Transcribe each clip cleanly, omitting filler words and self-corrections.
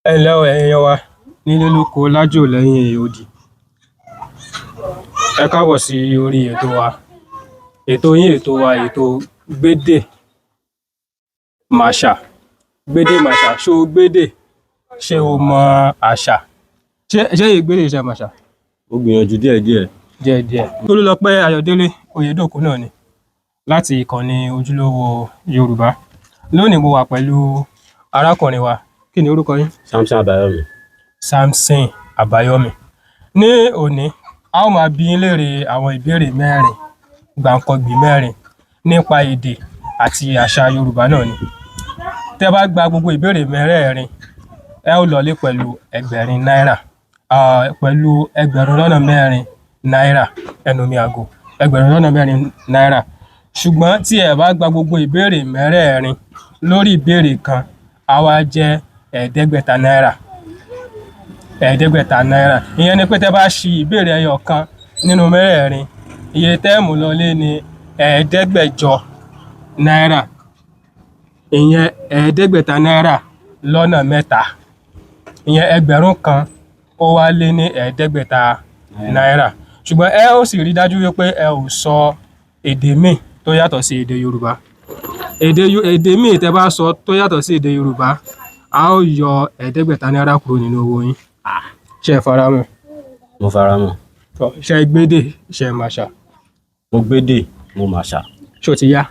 Ẹ ǹlẹ́ o ẹ̀yin èèyàn wa nílé lóko lájò lẹ́yìn odi. Ẹ káàbọ̀ sí orí ètò wa. Ètò yín ètò wa ètò Gbédè Màṣà. Gbédè Màṣà. Ṣé o gbédè? Ṣé o mọ àṣà? Ṣé ìgbédè iṣẹ́ màṣà? Ó gbìyànjú díẹ̀díẹ̀. Díẹ̀díẹ̀. Tolúlọpẹ́ Ayọ̀délé Oyèdòkun náà ni láti ìkànnì Ojúlówó Yorùbá. Lónìí mo wà pẹ̀lú arákùnrin wa. Kí ni orúkọ yín? Samson Àbáyọ̀mí. Samson Àbáyọ̀mí. Ní òní, a ó máa bi yín léèrè àwọn ìbéèrè mẹ́rin, gbàǹkangbì mẹ́rin nípa èdè àti àṣà Yorùbá náà ni. Tẹ́ bá gba gbogbo ìbéèrè mẹ́rẹ̀ẹ̀rin, ẹ ó lọlé pẹ̀lú ẹgbẹ̀rin náírà. Pẹ̀lú ẹgbẹ̀rún lọ́nà mẹ́rin náírà ẹnu mi àgò. Ẹgbẹ̀rún lọ́nà mẹ́rin náírà. Ṣùgbọ́n tí ẹ bá gba gbogbo ìbéèrè mẹ́rẹ̀ẹ̀rin lórí ìbéèrè kan, á wá jẹ́ ẹ̀ẹ́dẹ́gbẹ̀ta náírà. Ẹ̀ẹ́dẹ́gbẹ̀ta náírà. Ìyẹn ni pé tẹ́ bá ṣi ìbéèrè ẹyọ kan nínú mẹ́rẹ̀ẹ̀rin, iye tẹ́ mú lọlé ni ẹ̀ẹ́dẹ́gbẹ̀jọ náírà. Ìyẹn ẹ̀ẹ́dẹ́gbẹ̀ta náírà lọ́nà mẹ́ta. Ìyẹn ẹgbẹ̀rún kan ó wá lé ní ẹ̀ẹ́dẹ́gbẹ̀ta náírà. Ṣùgbọ́n ẹ ó sì rí dájú wípé ẹ ò sọ èdè míì tó yàtọ̀ sí èdè Yorùbá. Èdè míì tẹ́ bá sọ tó yàtọ̀ sí èdè Yorùbá, a ó yọ ẹ̀ẹ́dẹ́gbẹ̀ta náírà kúrò nínú owó yín. Ṣé ẹ faramọ́? Mo faramọ́. Ṣé ẹ gbédè? Ṣé ẹ màṣà? Mo gbédè, mo màṣà. Ṣé ó ti yá?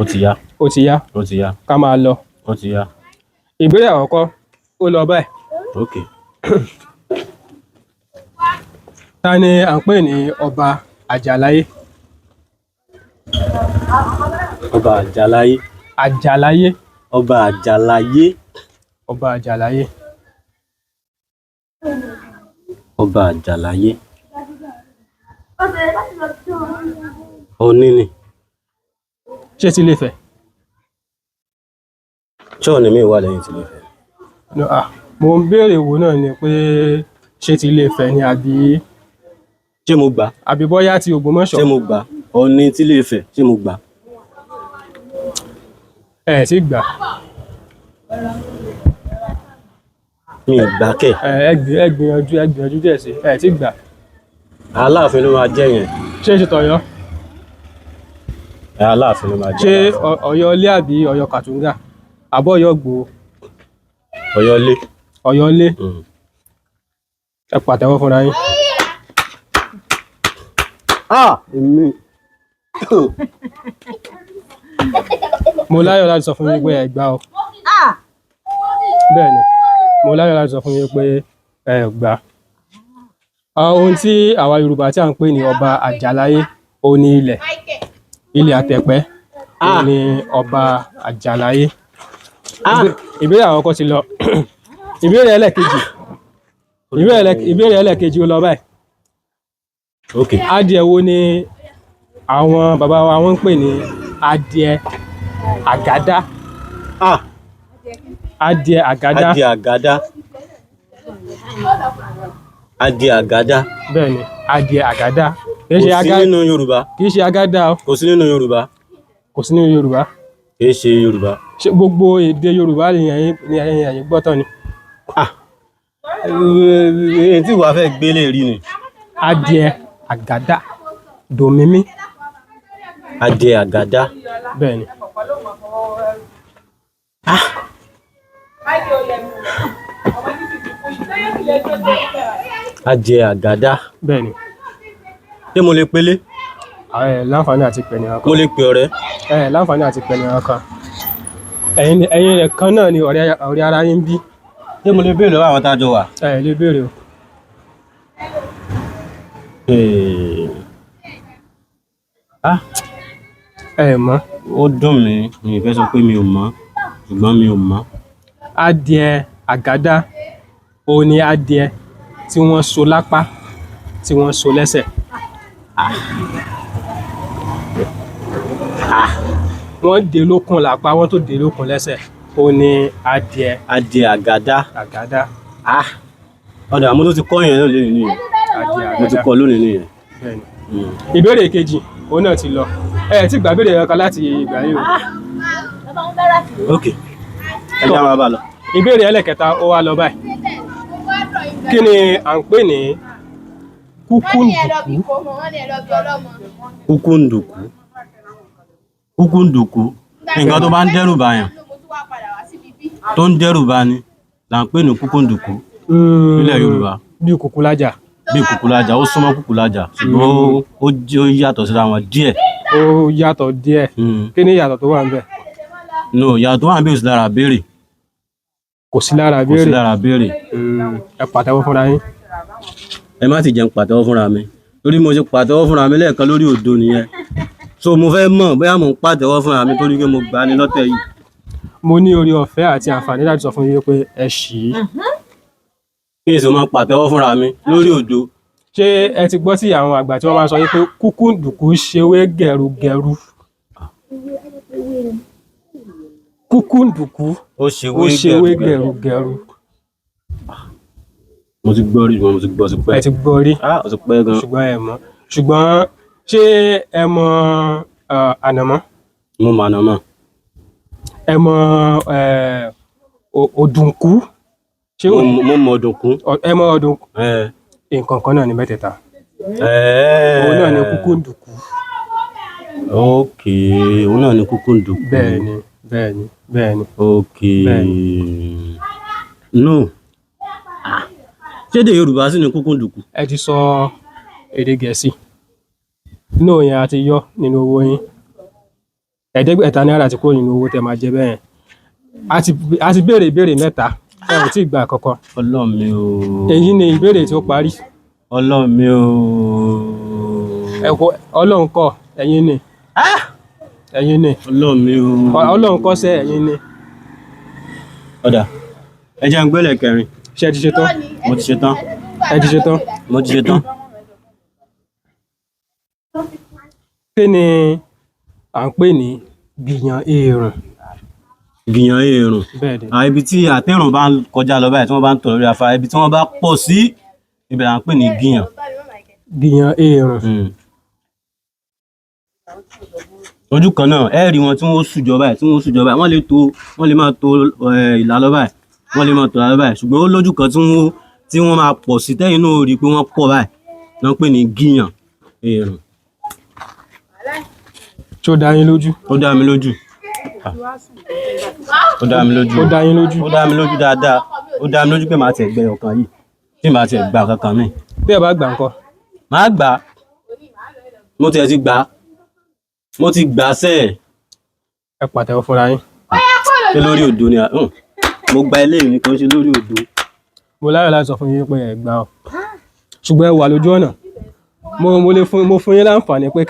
Ó ti yá. Ó ti yá? Ó ti yá. Ká máa lọ. Ó ti yá. Ìbéèrè àkọ́kọ́ ó lọ báyìí. Ok. Ta ni à ń pè ní ọba Àjàláyé? Ọba Àjàláyé. Àjàláyé. Ọba Àjàláyé. Ọba Àjàláyé. Ọba Àjàláyé. Ọ̀ọ̀ni ni. Ṣé ti Ilé-Ifẹ̀? Ṣé Ọ̀ọ̀ni mi wà lẹ́yìn ti Ilé-Ifẹ̀? No, mo ń béèrè wo náà ni pé ṣé ti Ilé-Ifẹ̀ ni Ṣé mo gbà? àbí bóyá ti Ògbómọ̀ṣọ́? Ṣé mo gbà? Ọ̀ọ̀ni ti Ilé-Ifẹ̀. Ṣé mo gbà? Ẹ sì gbà. Mi ì gbà kẹ̀. Ẹ gbìyànjú díẹ̀ sí. Ẹ sì gbà. Aláàfin ló máa jẹ́ yẹn. Ṣé ṣe tọ̀yọ́? Aláàfin ló máa jẹ́. Ṣé Ọ̀yọ́ Ilé àbí Ọ̀yọ́ Kàtúngà? Àbọ̀ Ọ̀yọ́ Ìgbòho? Ọ̀yọ́ Ilé. Ọ̀yọ́ Ilé. Ẹ pàtẹ́wọ́ fúnra yín. Èmi. Mo láyọ̀ láti sọ fún yín pé ẹ gbà o. Bẹ́ẹ̀ ni, mo láyọ̀ láti sọ fún yín pé ẹ gbà. Ohun tí àwa Yorùbá tí à ń pè ní ọba Àjàláyé, ó ní ilẹ̀ Àtẹ̀pẹ́, ó ní ọba Àjàláyé. Ìbéèrè àkọ́kọ́ ti lọ. Ìbéèrè ẹlẹ́kejì ó lọ báyìí. Ok. Adìẹ wo ni àwọn bàbá wa wọ́n ń pè ní adìẹ àgádá? Adìẹ àgádá. Adìẹ àgádá. Adìẹ àgádá. Bẹ́ẹ̀ ni, adìẹ àgádá. Kò sí nínú Yorùbá. Kì í ṣe àgádá o. Kò sí nínú Yorùbá. Kò sí nínú Yorùbá. Kì í ṣe Yorùbá. Ṣé gbogbo èdè Yorùbá ni ẹ̀yin gbọ́ tán ni? Èyí tí wàá fẹ́ gbélé rí ni. Adìẹ àgádá. Dòmímí. Adìẹ àgádá. Bẹ́ẹ̀ ni. Adìẹ àgádá. Bẹ́ẹ̀ ni. Ṣé mo lè pelé? Láǹfààní àti pẹ̀lú ọkàn. Mo lè pe ọ̀rẹ́. Láǹfààní àti pẹ̀lú ọkàn. Ẹ̀yin rẹ̀ kan náà ni ọ̀rẹ́ ara yín bí. Ṣé mo lè béèrè lọ́wọ́ àwọn tá a jọ wà? Ẹ lè béèrè o. Ẹ mọ̀. Ó dùn mí, mi ì fẹ́ sọ pé mi ò mọ̀, ṣùgbọ́n mi ò mọ̀. Adìẹ àgádá, ó ní adìẹ tí wọ́n so lápá, tí wọ́n so lẹ́sẹ̀. Wọ́n dè lókun lápá, wọ́n tó dè lókun lẹ́sẹ̀. Ó ní adìẹ. Adìẹ àgádá. Àgádá. Ọ̀dà àmọ́ tó ti kọ́ yẹn lónìí nìyẹn. Adìẹ àgádá. Mo ti kọ́ lónìí nìyẹn. Bẹ́ẹ̀ ni. Ìbéèrè kejì, òun náà ti lọ. Ẹ ti gbà béèrè ẹ̀ka láti ìgbà yìí o. Ok. Ẹ jẹ́ àwọn bá lọ. ìbéèrè ẹlẹ́kẹta ó wá lọ báyìí. Kí ni à ń pè ní kúkúǹdùkú? Kúkúǹdùkú. Kúkúǹdùkú. Nǹkan tó bá ń dẹ́rù bàyàn, tó ń dẹ́rù bani là ń pè ní kúkúǹdùkú nílẹ̀ Yorùbá. Bí kùkúlájà. Bí kùkúlájà, ó súnmọ́ kùkúlájà ṣùgbọ́n ó yàtọ̀ síra wọn díẹ̀. Ó yàtọ̀ díẹ̀. Kí ni ìyàtọ̀ tó wà ń bẹ̀? No, ìyàtọ̀ tó wà ń bẹ̀ ò sí lára béèrè. Kò sí lára Kò sí béèrè. lára béèrè. Ẹ pàtẹ́wọ́ fúnra yín. Ẹ má ti jẹun pàtẹ́wọ́ fúnra mi. Torí mo ṣe pàtẹ́wọ́ fúnra mi lẹ́ẹ̀kan lórí òdo nìyẹn. So mo fẹ́ mọ̀ bóyá mo ń pàtẹ́wọ́ fúnra mi torí pé mo gbà á ní lọ́tẹ̀ yìí. Mo ní orí ọ̀fẹ́ àti àǹfààní láti sọ fún yín pé ẹ ṣì í. Kí n sì máa pàtẹ́wọ́ fúnra mi lórí òdo. Ṣé ẹ ti gbọ́ tí àwọn àgbà tí wọ́n máa ń sọ yín pé kúkúǹdùkú ṣewé gẹ̀rùgẹ̀rù? Kúkúǹdùkú Ó ó ṣewé ṣewé gẹ̀rùgẹ̀rù. gẹ̀rùgẹ̀rù. Mo ti gbọ́ rí, mo ti gbọ́ sí pẹ́. Ẹ ti gbọ́ rí Ó ti pẹ́ gan. ṣùgbọ́n ẹ mọ̀. Ṣùgbọ́n ṣé ẹ mọ̀ ànàmọ́? Mo mà nà mọ̀. Ẹ mọ̀ òdùnkú? Ṣé Mo mọ ọ̀dùnkún. ẹ mọ̀ òdùnkú? Ẹ. Nǹkan kan náà ni mẹ́tẹ̀ẹ̀ta. Ẹ. Òun náà ni kúkúǹdùkú. Okay, òun náà ni kúkúǹdùkú. Bẹ́ẹ̀ni, bẹ́ẹ̀ni, bẹ́ẹ̀ni. Okay. No. Ṣé èdè Yorùbá sì ni kúkúǹdùkú? Ẹ ti sọ èdè Gẹ̀ẹ́sì. No yẹn a ti yọ nínú owó yín. Ẹ̀ẹ́dẹ́gbẹ̀ta náírà ti kúrò nínú owó tẹ́ máa jẹ bẹ́ẹ̀. A ti béèrè ìbéèrè mẹ́ta. Ẹ ò tí ì gba àkọ́kọ́. Ọlọ́run mi o. Èyí ni ìbéèrè tí ó parí. Ọlọ́run mi o. Ọlọ́run kọ́ ẹ̀yin ni. Ẹ̀yin ni. Ọlọ́run mi o. Ọlọ́run kọ́ sẹ́ ẹ̀yin ni. Ọ̀dà. Ẹ jẹ́ n gbẹ́lẹ̀ kẹrin. Ṣé ẹ ti ṣe tán? Mo ti ṣe tán. Ẹ ti ṣe tán? Mo ti ṣe tán. Kí ni à ń pè ní gbìyàn èèrùn? Gbìyàn èèrùn. Bẹ́ẹ̀ni. Ibi tí àtẹ̀rùn bá ń kọjá lọ báyìí tí wọ́n bá ń tọ̀ lórí afárá, ibi tí wọ́n bá pọ̀ sí ibẹ̀ là ń pè ní gbìyàn. Gbìyàn èèrùn. Ojú kan náà ẹ rí wọn tí wọ́n sùjọ báyìí wọ́n lè máa to ìlà lọ báyìí, wọ́n lè máa tò ìlà lọ báyìí, ṣùgbọ́n ó lójú kan tí wọ́n máa pọ̀ sí tẹ́yìn náà rí i pé wọ́n pọ̀ báyìí là ń pè ní gbìyàn èèrùn. Ṣé ó dá yín lójú? Ó dá mi lójú. Ó dá mi lójú. Ó dá yín lójú? Ó dá mi lójú dáadáa. Ó dá mi lójú pé màá tiẹ̀ gbẹ ọ̀kan yìí tí màá tiẹ̀ gba kankan mi. Bí ẹ bá gbà ńkọ́? Màá gbà á. Mo tiẹ̀ ti gbà á. Mo ti gbà á sẹ́ẹ̀. Ẹ pàtẹ́wọ́ fúnra yín. Ṣé lórí òdo ni mo gba eléyìí ní kan ṣe lórí òdo. Mo láyọ̀ láti sọ fún yín pé ẹ gbà ọ́. Ṣùgbọ́n ẹ wà lójú ọ̀nà. Mo fún yín láǹfààní pé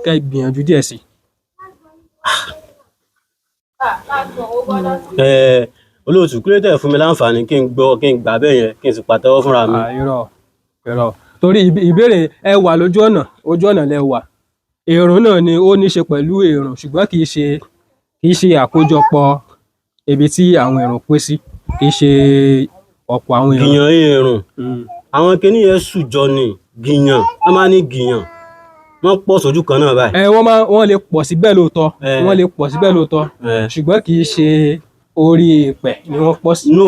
kẹ́ gbìyànjú díẹ̀ sí. Olóòtú kí ló tẹ̀ fún mi láǹfààní kí n gbà bẹ́ẹ̀ yẹn kí n sì pàtẹ́wọ́ fúnra mi. Irọ́. Torí ìbéèrè ẹ wà lójú ọ̀nà lẹ wà. Èèrùn náà ni ó ní ṣe pẹ̀lú èèrùn ṣùgbọ́n kì í ṣe àkójọpọ̀ ibi tí àwọn èèrùn pé sí. Kì í ṣe ọ̀pọ̀ àwọn èèrùn. Gbìyàn èèrùn. Àwọn kinní yẹn sùjọ ni gbìyàn. Wọ́n máa ní gbìyàn. Wọ́n pọ̀ sójú kan náà báyìí. Wọ́n lè pọ̀ síbẹ̀ lóòótọ́. Wọ́n lè pọ̀ síbẹ̀ lóòótọ́. Ṣùgbọ́n kì í ṣe orí èèpẹ̀ ni wọ́n pọ̀ sí. No,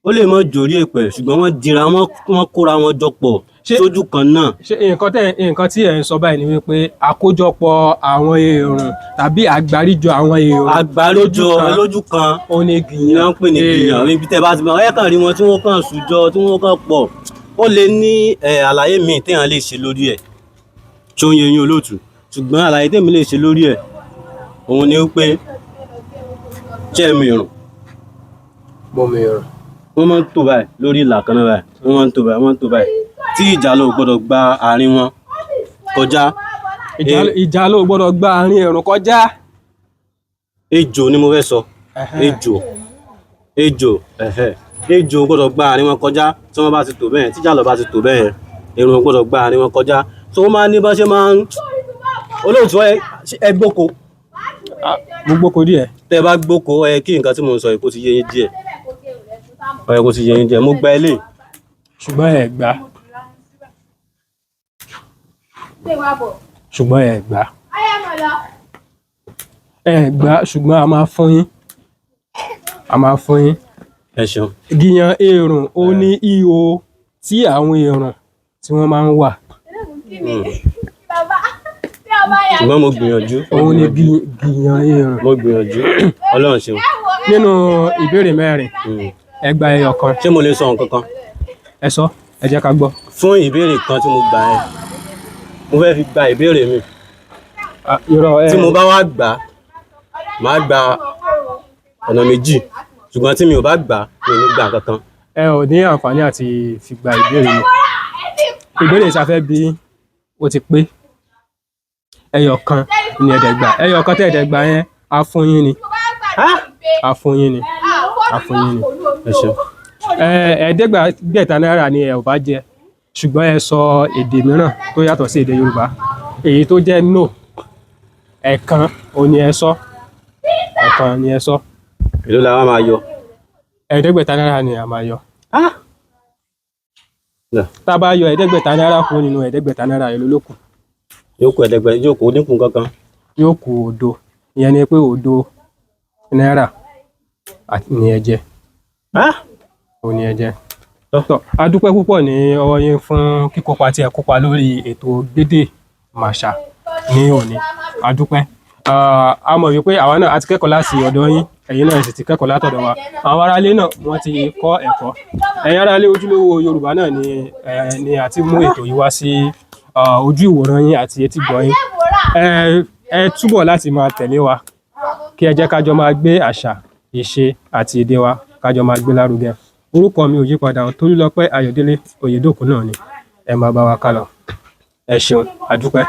ó lè mọ́ jórí èèpẹ̀ ṣùgbọ́n wọ́n dira wọ́n kóra wọn jọ pọ̀ sójú kan náà. Ṣé nǹkan tí ẹ̀ ń sọ báyìí ni wípé àkójọpọ̀ àwọn èèrùn tàbí àgbáríjọ àwọn èèrùn àgbáríjọ lójú kan ó ní gbìyàn. Ní wọ́n pè ní gbìyàn. Ibi tẹ́ bá ti bá ẹ kàn rí wọn tí wọ́n kàn sùjọ tí wọ́n kàn pọ̀. Ó lè ní àlàyé míì téèyàn lè ṣe lórí ẹ̀. Ṣé ó ń yé yín olóòtú? Ṣùgbọ́n àlàyé tèmi lè ṣe lórí ẹ̀ òun ni wípé ṣé ẹ mìíràn. Mo mìíràn. Wọ́n máa ń tò báyìí lórí ìlà kan náà báyìí. Wọ́n máa ń tò báyìí. Tí ìjàlọ ò gbọdọ̀ gba àárín wọn kọjá. Ìjàlọ ò gbọdọ̀ gba àárín èèrùn kọjá. Ejò ni mo fẹ́ sọ. Ejò ò gbọdọ̀ gba àárín wọn kọjá tí wọ́n bá ti tò bẹ́ẹ̀ tí ìjàlọ bá ti tò bẹ́ẹ̀ èèrùn ò gbọdọ̀ gba àárín wọn kọjá. So wọ́n máa ní bá ṣe máa ń olóòtú ẹ gbóko. Mo gbóko díẹ̀. Tẹ́ bá gbóko kí nǹkan tí mo ń sọ yìí kó ti yé yín díẹ̀. Kó ti yé yín díẹ̀. Mo gba ilé. Ṣùgbọ́n ẹ gbà. Ẹ gbà ṣùgbọ́n a máa fún yín. ẹ ṣeun. Gìyàn èrùn ó ní ihò tí àwọn èrùn tí wọ́n máa ń wà. Ṣùgbọ́n mo gbìyànjú. Òun ni gìyàn èrùn. Mo gbìyànjú. Ọlọ́run ṣeun. Nínú ìbéèrè mẹ́rin ẹ gba ẹyọ kan. Ṣé mo lè sọ nǹkan kan? Ẹ sọ, ẹ jẹ́ ká gbọ́. Fún ìbéèrè kan tí mo gbà yẹn, mo fẹ́ fi gba ìbéèrè mi. Tí mo bá wá gbà, màá gba ọ̀nà méjì, ṣùgbọ́n tí mi ò bá gbà, mi ò ní gbà kankan. Ẹ ò ní àǹfààní àti fi gba ìbéèrè mi. Ìbéèrè tí a fẹ́ bi ó ti pé. Ẹyọ kan ni ẹ̀dẹ̀gbà. Ẹyọ kan tẹ́ ẹ̀dẹ̀gbà yẹn á fún yín ni. Á fún yín ni. Á fún yín ni. Ẹ ṣeun. Ẹ̀ẹ́dẹ́gbẹ̀ta náírà ni ẹ ò bá jẹ, ṣùgbọ́n ẹ sọ èdè mìíràn tó yàtọ̀ sí èdè Yorùbá. Èyí tó jẹ́ no, ẹ̀kan ò ní ẹ sọ. Ẹ̀kan ni ẹ sọ. Èló la wá máa yọ? Ẹ̀ẹ́dẹ́gbẹ̀ta náírà ni a máa yọ. Tá a bá yọ ẹ̀ẹ́dẹ́gbẹ̀ta náírà kúrò nínú ẹ̀ẹ́dẹ́gbẹ̀ta náírà, èló ló kù? Yóò kù ẹ̀ẹ́dẹ́gbẹ̀ta, yóò kù oníkun kankan. Yóò kù òdo. Ìyẹn ni pé òdo náírà ni ẹ jẹ. Ó ní ẹ jẹ. A dúpẹ́ púpọ̀ ní ọwọ́ yín fún kíkópa tí ẹ kópa lórí ètò Gbédè Màṣà ní òní. A dúpẹ́. A mọ̀ wípé àwa náà a ti kẹ́kọ̀ọ́ láti ọ̀dọ̀ yín, ẹ̀yin náà sì ti kẹ́kọ̀ọ́ látọ̀dọ̀ wa. Àwọn aráalé náà wọ́n ti kọ́ ẹ̀kọ́. Ẹ̀yin aráalé ojúlówó Yorùbá náà ni a ti mú ètò yìí wá sí ojú ìwòran yín àti etígbọ̀ọ́ yín. Ẹ túbọ̀ láti máa tẹ̀lé wa, kí ẹ jẹ́ ká jọ máa gbé àṣà, ìṣe àti èdè wa ká jọ máa gbé lárugẹ. Orúkọ mi ò yí padà, Tolúlọpẹ́ Ayọ̀délé Oyèdòkun náà ni. Ẹ máa bá wa kálọ. Ẹ ṣeun, a dúpẹ́.